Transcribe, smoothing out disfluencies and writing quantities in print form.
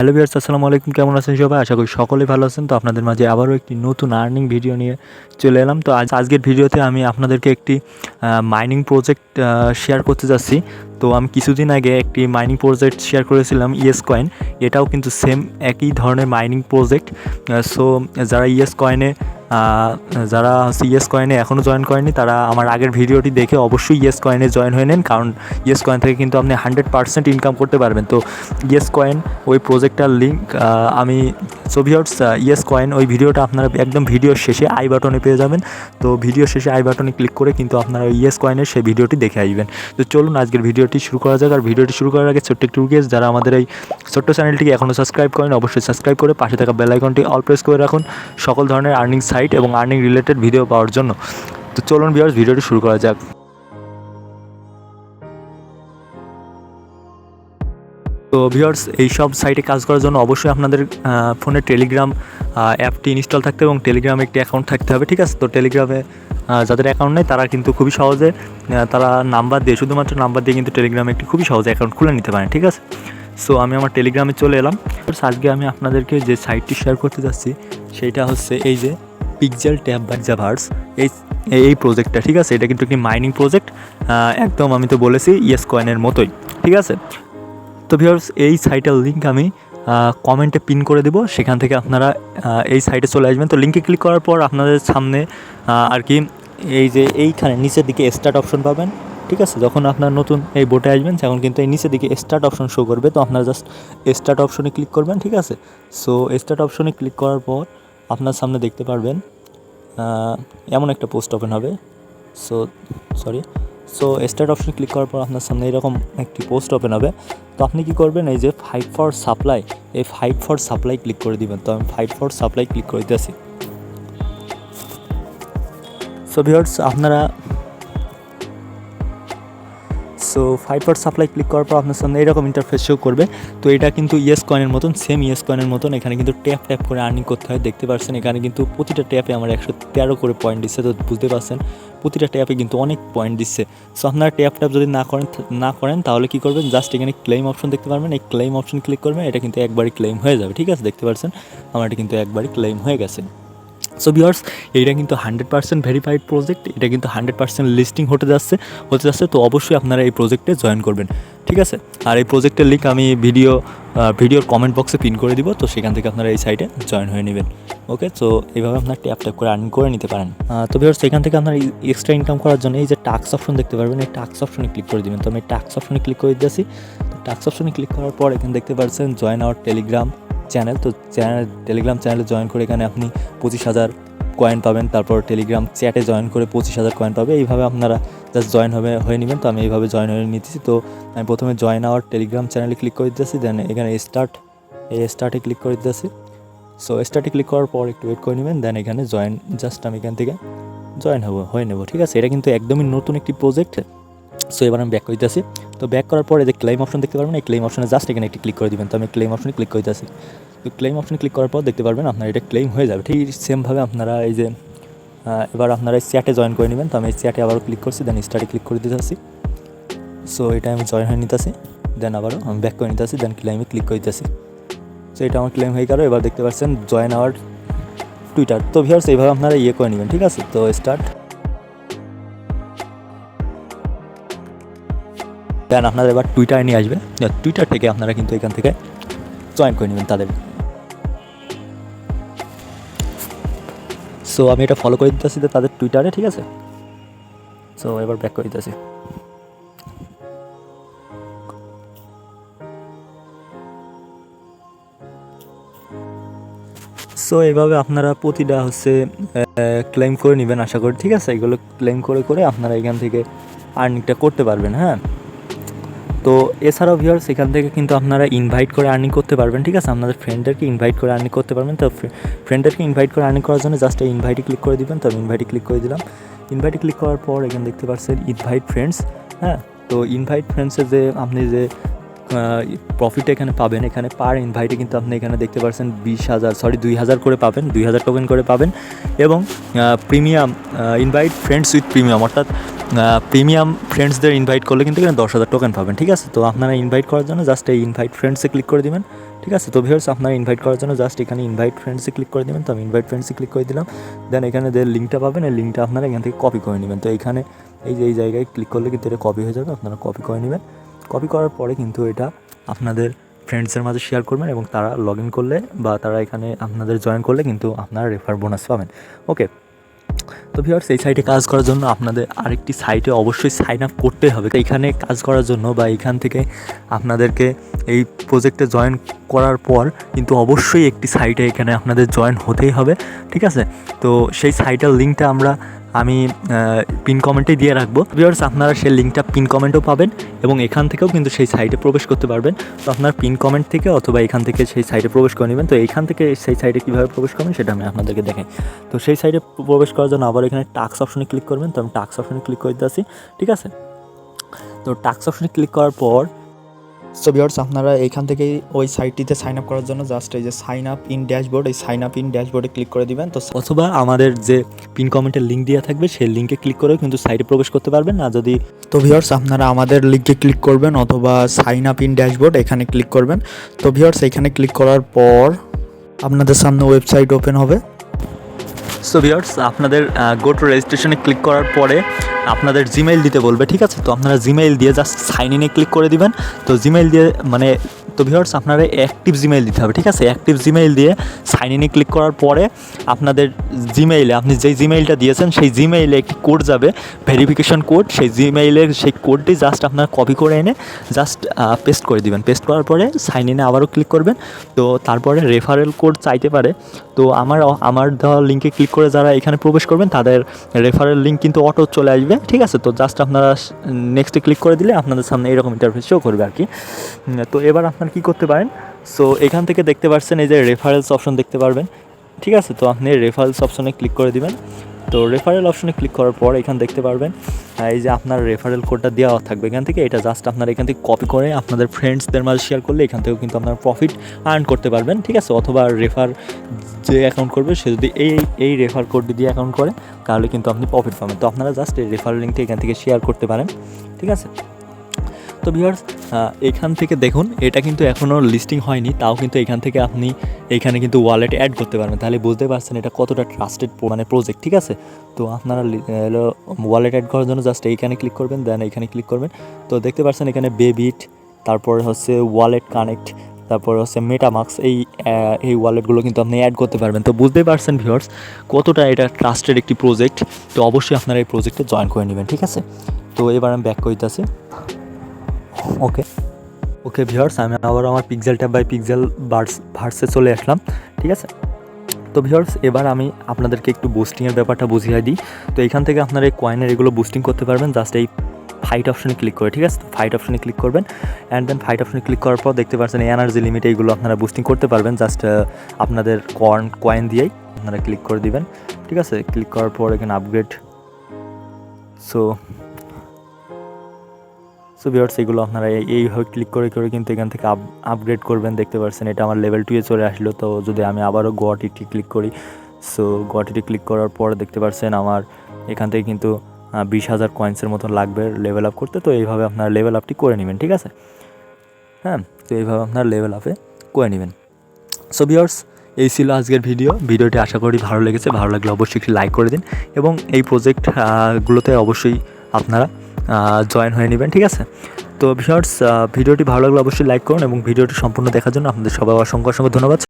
Hello viewers, আসসালামু আলাইকুম। কেমন আছেন সবাই? আশা করি সকলেই ভালো আছেন। তো আপনাদের মাঝে আবারও একটি নতুন আর্নিং ভিডিও নিয়ে চলে এলাম। তো আজকের ভিডিওতে আমি আপনাদেরকে একটি মাইনিং প্রজেক্ট শেয়ার করতে যাচ্ছি। তো আমি কিছুদিন আগে একটি মাইনিং প্রজেক্ট শেয়ার করেছিলাম, ইএস কয়েন। এটাও কিন্তু সেম একই ধরনের মাইনিং প্রজেক্ট। সো যারা ইএস কয়েনে এখনও জয়েন করেনি, তারা আমার আগের ভিডিওটি দেখে অবশ্যই ইএস কয়েনে জয়েন হয়ে নেন, কারণ ইএস কয়েন থেকে কিন্তু আপনি 100% ইনকাম করতে পারবেন। তো ইএস কয়েন ওই প্রজেক্টটার লিঙ্ক আমি ভিউয়ার্স, ইএস কয়েন ওই ভিডিওটা আপনারা একদম ভিডিওর শেষে আই বাটনে পেয়ে যাবেন। তো ভিডিও শেষে আই বাটনে ক্লিক করে কিন্তু আপনারা ইএস কয়েনের সেই ভিডিওটি দেখে আসবেন। তো চলুন আজকের ভিডিওটি শুরু করা যাক। আর ভিডিওটি শুরু করার আগে ছোট্ট একটু রিকোয়েস্ট, যারা আমাদের এই ছোট্ট চ্যানেলটিকে এখনও সাবস্ক্রাইব করেন, অবশ্যই সাবস্ক্রাইব করে পাশে থাকা বেল আইকনটি অল প্রেস করে রাখুন সকল ধরনের আর্নিং সাইট এবং আর্নিং রিলেটেড ভিডিও পাওয়ার জন্য। তো চলুন ভিউয়ার্স, ভিডিওটি শুরু করা যাক। তো ভিউয়ার্স, এইসব সাইটে কাজ করার জন্য অবশ্যই আপনাদের ফোনে টেলিগ্রাম অ্যাপটি ইনস্টল থাকতে এবং টেলিগ্রামে একটি অ্যাকাউন্ট থাকতে হবে, ঠিক আছে? তো টেলিগ্রামে যাদের অ্যাকাউন্ট নেই, তারা কিন্তু খুবই সহজে তারা শুধুমাত্র নাম্বার দিয়ে কিন্তু টেলিগ্রামে একটি খুবই সহজে অ্যাকাউন্ট খুলে নিতে পারেন, ঠিক আছে? সো আমি আমার টেলিগ্রামে চলে এলাম। আজকে আমি আপনাদেরকে যে সাইটটি শেয়ার করতে যাচ্ছি সেইটা হচ্ছে এই যে পিক্সেল ট্যাব বাই জাভার্স, এই প্রজেক্টটা, ঠিক আছে? এটা কিন্তু একটি মাইনিং প্রজেক্ট, একদম আমি তো বলেছি ইএস কয়েনের মতোই, ঠিক আছে? তো ভিউয়ার্স, এই সাইটের লিঙ্ক আমি কমেন্টে পিন করে দেবো, সেখান থেকে আপনারা এই সাইটে চলে আসবেন। তো লিঙ্কে ক্লিক করার পর আপনাদের সামনে আর কি এই যে এইখানে নিচের দিকে স্টার্ট অপশন পাবেন, ঠিক আছে? যখন আপনার নতুন এই বোটে আসবেন, তখন কিন্তু এই নিচের দিকে স্টার্ট অপশন শো করবে। তো আপনারা জাস্ট স্টার্ট অপশনে ক্লিক করবেন, ঠিক আছে? সো স্টার্ট অপশনে ক্লিক করার পর আপনার সামনে দেখতে পারবেন এমন একটা পোস্ট ওপেন হবে। সো স্টার্ট অপশনে ক্লিক করার পর আপনার সামনে এরকম একটি পোস্ট ওপেন হবে। তো আপনি কী করবেন, এই যে ফাইট ফর সাপ্লাই, এই ফাইট ফর সাপ্লাই ক্লিক করে দিবেন। তো আমি ফাইট ফর সাপ্লাই ক্লিক করে দিতেছি। So viewers, fight for supply click করার পর আপনার সামনে এরকম ইন্টারফেস শো করবে। তো এটা কিন্তু ইএস কয়েনের মতন, সেম ইএস কয়েনের মতন। এখানে কিন্তু ট্যাপ করে আর্নিং করতে হয়, দেখতে পাচ্ছেন। এখানে কিন্তু প্রতিটা ট্যাপে আমার 113 করে পয়েন্ট দিচ্ছে। তো বুঝতে পারছেন, প্রতিটা ট্যাপে কিন্তু অনেক পয়েন্ট দিচ্ছে। সো আপনারা ট্যাপ যদি না করেন তাহলে কী করবেন, জাস্ট এখানে ক্লেম অপশন দেখতে পারবেন, এই ক্লেম অপশন ক্লিক করবেন। এটা কিন্তু একবারই ক্লেম হয়ে যাবে, ঠিক আছে? দেখতে পাচ্ছেন আমার এটা কিন্তু একবারই ক্লেম হয়ে গেছে। সো ভিউয়ার্স, এইটা কিন্তু 100% ভেরিফাইড প্রজেক্ট, এটা কিন্তু 100% লিস্টিং হতে যাচ্ছে। তো অবশ্যই আপনারা এই প্রজেক্টে জয়েন করবেন, ঠিক আছে? আর এই প্রজেক্টের লিঙ্ক আমি ভিডিওর কমেন্ট বক্সে পিন করে দিব। তো সেখান থেকে আপনারা এই সাইটে জয়েন হয়ে নেবেন। ওকে, তো এইভাবে আপনার ট্যাপ করে আর্ন করে নিতে পারেন। তো ভিউয়ার্স, সেখান থেকে আপনার এক্সট্রা ইনকাম করার জন্য এই যে টাস্ক অপশন দেখতে পারবেন, এই টাস্ক অপশনে ক্লিক করে দেবেন। তো আমি টাস্ক অপশনে ক্লিক করে দিয়েছি। তো টাস্ক অপশনে ক্লিক করার পর এখানে দেখতে পাচ্ছেন জয়েন আওয়ার টেলিগ্রাম চ্যানেল। তো টেলিগ্রাম চ্যানেলে জয়েন করে এখানে আপনি 25,000 কয়েন পাবেন। তারপর টেলিগ্রাম চ্যাটে জয়েন করে 25,000 কয়েন পাবে। এইভাবে আপনারা জাস্ট জয়েন হয়ে নেবেন। তো আমি এইভাবে জয়েন হয়ে নিতেছি। তো আমি প্রথমে জয়েন আওয়ার টেলিগ্রাম চ্যানেলে ক্লিক করে দিতেছি, দেন এখানে স্টার্টে ক্লিক করে দিতেছি। সো স্টার্টে ক্লিক করার পর একটু ওয়েট করে নেবেন, দেন এখানে জয়েন, জাস্ট আমি এখান থেকে জয়েন হয়ে নেব, ঠিক আছে? এটা কিন্তু একদমই নতুন একটি প্রজেক্ট। সো এবার আমি ব্যাক করে দিতেছি। তো ব্যাক করার পরে যে ক্লেম অপশন দেখতে পারবেন, এই ক্লেম অপশনে জাস্ট এখানে একটি ক্লিক করে দিবেন। তো আমি ক্লেম অপশনে ক্লিক করে দিতেছি। তো ক্লেম অপশনে ক্লিক করার পর দেখতে পারবেন আপনার এটা ক্লেম হয়ে যাবে। ঠিক সেমভাবে আপনারা এই যে এবার আপনারা এই চ্যাটে জয়েন করে নেবেন। তো আমি এই চ্যাটে আবারও ক্লিক করছি, দেন স্টার্টে ক্লিক করে দিতেছি। সো এটা আমি জয়েন হয়ে নিতেছি, দেন আবারও আমি ব্যাক করে নিতেছি, দেন ক্লেমে ক্লিক করে দিতেছি। সো এটা আমার ক্লেম হয়ে গেল। এবার দেখতে পাচ্ছেন জয়েন আওয়ার টুইটার। তো ভিউয়ার্স, এইভাবে আপনারা করে নেবেন, ঠিক আছে? তো স্টার্ট, দেন আপনারা এবার টুইটারে নিয়ে আসবেন। টুইটার থেকে আপনারা কিন্তু এখান থেকে জয়েন করে নেবেন তাদের। সো আমি এটা ফলো করে দিতেছি তাদের টুইটারে, ঠিক আছে? সো এবার ব্যাক করে দিতেছি। সো এইভাবে আপনারা প্রতিটা ক্লেম করে নেবেন আশা করি, ঠিক আছে? এগুলো ক্লেম করে আপনারা এখান থেকে আর্নিংটা করতে পারবেন, হ্যাঁ? তো এছাড়াও ভিউয়ার্স, এখান থেকে কিন্তু আপনারা ইনভাইট করে আর্নিং করতে পারবেন, ঠিক আছে? আপনাদের ফ্রেন্ডদেরকে ইনভাইট করে আর্নিং করতে পারবেন। তো ফ্রেন্ডদেরকে ইনভাইট করে আর্নিং করার জন্য জাস্ট এই ইনভাইটে ক্লিক করে দিবেন। তো আমি ইনভাইটে ক্লিক করে দিলাম। ইনভাইটে ক্লিক করার পর এখানে দেখতে পাচ্ছেন ইনভাইট ফ্রেন্ডস, হ্যাঁ? তো ইনভাইট ফ্রেন্ডসে যে আপনি যে প্রফিট এখানে পাবেন, এখানে পার ইনভাইটে কিন্তু আপনি এখানে দেখতে পাচ্ছেন 2,000 করে পাবেন, 2,000 টোকেন করে পাবেন। এবং premium invite friends with premium, অর্থাৎ প্রিমিয়াম ফ্রেন্ডসদের ইনভাইট করলে কিন্তু এখানে 10,000 টোকেন পাবেন, ঠিক আছে? তো আপনারা ইনভাইট করার জন্য জাস্ট এই ইনভাইট ফ্রেন্ডসে ক্লিক করে দিবেন। ঠিক আছে। তো ভিউয়ার্স আপনারা ইনভাইট করার জন্য জাস্ট এখানে ইনভাইট ফ্রেন্ডসে ক্লিক করে দেবেন। তো আমি ইনভাইট ফ্রেন্ডসে ক্লিক করে দিলাম। দেন এখানে যে লিঙ্কটা পাবেন এই লিঙ্কটা আপনারা এখান থেকে কপি করে নেবেন। তো এখানে এই যে এই জায়গায় ক্লিক করলে কিন্তু এটা কপি হয়ে যাবে, আপনারা কপি করে নেবেন। কপি করার পরে কিন্তু এটা আপনাদের ফ্রেন্ডসের মাঝে শেয়ার করবেন এবং তারা লগ ইন করলে বা তারা এখানে আপনাদের জয়েন করলে কিন্তু আপনারা রেফার বোনাস পাবেন। ওকে, তো ভিউয়ার্স এই সাইটে কাজ করার জন্য আপনাদের আরেকটি সাইটে অবশ্যই সাইন আপ করতে হবে। তো এখানে কাজ করার জন্য বা এখান থেকে আপনাদেরকে এই প্রজেক্টে জয়েন করার পর কিন্তু অবশ্যই একটি সাইটে এখানে আপনাদের জয়েন হতেই হবে, ঠিক আছে। তো সেই সাইটের লিঙ্কটা আমি পিন কমেন্টেই দিয়ে রাখবো। ভিউয়ার্স আপনারা সেই লিঙ্কটা পিন কমেন্টও পাবেন এবং এখান থেকেও কিন্তু সেই সাইটে প্রবেশ করতে পারবেন। তো আপনার পিন কমেন্ট থেকে অথবা এখান থেকে সেই সাইটে প্রবেশ করে নেবেন। তো এইখান থেকে সেই সাইটে কীভাবে প্রবেশ করবেন সেটা আমি আপনাদেরকে দেখাই। তো সেই সাইটে প্রবেশ করার জন্য আবার এখানে টাস্ক অপশনে ক্লিক করবেন। তো আমি টাস্ক অপশনে ক্লিক করে দিতেছি, ঠিক আছে। তো টাস্ক অপশনে ক্লিক করার পর সো ভিউয়ার্স আপনারা এইখান থেকে ওই সাইটটিতে সাইন আপ করার জন্য জাস্ট এই যে সাইন আপ ইন ড্যাশবোর্ড, এই সাইন আপ ইন ড্যাশবোর্ডে ক্লিক করে দিবেন। তো অথবা আমাদের যে পিন কমেন্টের লিঙ্ক দেওয়া থাকবে সেই লিঙ্কে ক্লিক করেও কিন্তু সাইটে প্রবেশ করতে পারবেন না যদি। তো ভিউয়ার্স আপনারা আমাদের লিঙ্কে ক্লিক করবেন অথবা সাইন আপ ইন ড্যাশবোর্ড এখানে ক্লিক করবেন। তো ভিউয়ার্স এখানে ক্লিক করার পর আপনাদের সামনে ওয়েবসাইট ওপেন হবে। সো ভিউয়ার্স আপনাদের গো টু রেজিস্ট্রেশনে ক্লিক করার পরে আপনাদের জিমেইল দিতে বলবে, ঠিক আছে। তো আপনারা জিমেইল দিয়ে জাস্ট সাইন ইনে ক্লিক করে দিবেন। তো জিমেইল দিয়ে তো ভিউয়ার্স আপনারা অ্যাক্টিভ জিমেইল দিতে হবে, ঠিক আছে। অ্যাক্টিভ জিমেইল দিয়ে সাইন ইনে ক্লিক করার পরে আপনাদের জিমেইলে আপনি যেই জিমেইলটা দিয়েছেন সেই জিমেইলে একটি কোড যাবে, ভেরিফিকেশন কোড। সেই জিমেইলের সেই কোডটি জাস্ট আপনারা কপি করে এনে জাস্ট পেস্ট করে দিবেন। পেস্ট করার পরে সাইন ইনে আবারও ক্লিক করবেন। তো তারপরে রেফারেল কোড চাইতে পারে। তো আমার দেওয়া লিঙ্কে ক্লিক করে যারা এখানে প্রবেশ করবেন তাদের রেফারেল লিঙ্ক কিন্তু অটো চলে আসবে, ঠিক আছে। তো জাস্ট আপনারা নেক্সটে ক্লিক করে দিলে আপনাদের সামনে এরকম ইন্টারফেস শো করবে আর কি। তো এবার আপনারা কী করতে পারেন, সো এখান থেকে দেখতে পাচ্ছেন এই যে রেফারেলস অপশন দেখতে পারবেন, ঠিক আছে। তো আপনি রেফারেলস অপশনে ক্লিক করে দিবেন। তো রেফারেল অপশনে ক্লিক করার পর এখানে দেখতে পারবেন এই যে আপনার রেফারেল কোডটা দেওয়া থাকবে এখান থেকে। এটা জাস্ট আপনারা এখান থেকে কপি করে আপনাদের ফ্রেন্ডসদের মাঝে শেয়ার করলে এখান থেকেও কিন্তু আপনারা প্রফিট আর্ন করতে পারবেন, ঠিক আছে। অথবা রেফার যে অ্যাকাউন্ট করবে সে যদি এই রেফার কোডটি দিয়ে অ্যাকাউন্ট করে তাহলে কিন্তু আপনি প্রফিট পাবেন। তো আপনারা জাস্ট এই রেফারেল লিঙ্কটা এখান থেকে শেয়ার করতে পারেন, ঠিক আছে। তো ভিউয়ার্স এখান থেকে দেখুন এটা কিন্তু এখনও লিস্টিং হয়নি, তাও কিন্তু এখান থেকে আপনি এইখানে কিন্তু ওয়ালেট অ্যাড করতে পারবেন। তাহলে বুঝতে পারছেন এটা কতটা ট্রাস্টেড প্রজেক্ট, ঠিক আছে। তো আপনারা ওয়ালেট অ্যাড করার জন্য জাস্ট এইখানে ক্লিক করবেন, দেন এইখানে ক্লিক করবেন। তো দেখতে পাচ্ছেন এখানে বেবিট, তারপর হচ্ছে ওয়ালেট কানেক্ট, তারপর হচ্ছে মেটামাক্স, এই ওয়ালেটগুলো কিন্তু আপনি অ্যাড করতে পারবেন। তো বুঝতেই পারছেন ভিউয়ার্স কতটা এটা ট্রাস্টেড একটি প্রজেক্ট। তো অবশ্যই আপনারা এই প্রজেক্টে জয়েন করে নেবেন, ঠিক আছে। তো এবার আমি ব্যাক করতেছি। ওকে ভিউয়ার্স আমি আবার আমার পিক্সেল ট্যাব বাই পিক্সেল ভার্সে চলে আসলাম, ঠিক আছে। তো ভিউয়ার্স এবার আমি আপনাদেরকে একটু বুস্টিংয়ের ব্যাপারটা বুঝিয়ে দিই। তো এখান থেকে আপনারা এই কয়েনের এগুলো বুস্টিং করতে পারবেন জাস্ট এই ফাইট অপশনে ক্লিক করে, ঠিক আছে। তো ফাইট অপশনে ক্লিক করবেন অ্যান্ড দেন ফাইট অপশনে ক্লিক করার পর দেখতে পাচ্ছেন এনার্জি লিমিট এইগুলো আপনারা বুস্টিং করতে পারবেন জাস্ট আপনাদের কয়েন দিয়েই আপনারা ক্লিক করে দিবেন, ঠিক আছে। ক্লিক করার পর এখানে আপগ্রেড, সো ভিউয়ার্স এগুলো আপনারা এইভাবে ক্লিক করে কিন্তু এখান থেকে আপগ্রেড করবেন। দেখতে পাচ্ছেন এটা আমার লেভেল 2-এ চলে আসলো। তো যদি আমি আবারও গোয়াটিটি ক্লিক করি, সো গোয়াটিটি ক্লিক করার পর দেখতে পাচ্ছেন আমার এখান থেকে কিন্তু 20,000 কয়েন্সের মতন লাগবে লেভেল আপ করতে। তো এইভাবে আপনারা লেভেল আপটি করে নেবেন, ঠিক আছে। হ্যাঁ, তো এইভাবে আপনারা লেভেল আপে করে নেবেন। সো ভিউয়ার্স এই ছিল আজকের ভিডিওটি আশা করি ভালো লেগেছে। ভালো লাগলে অবশ্যই একটি লাইক করে দিন এবং এই প্রজেক্টগুলোতে অবশ্যই আপনারা জয়েন হয়ে নেবেন, ঠিক আছে। তো ভিউয়ার্স ভিডিওটি ভালো লাগলে অবশ্যই লাইক করুন এবং ভিডিওটি সম্পূর্ণ দেখার জন্য আপনাদের সবাই অসংখ্য ধন্যবাদ।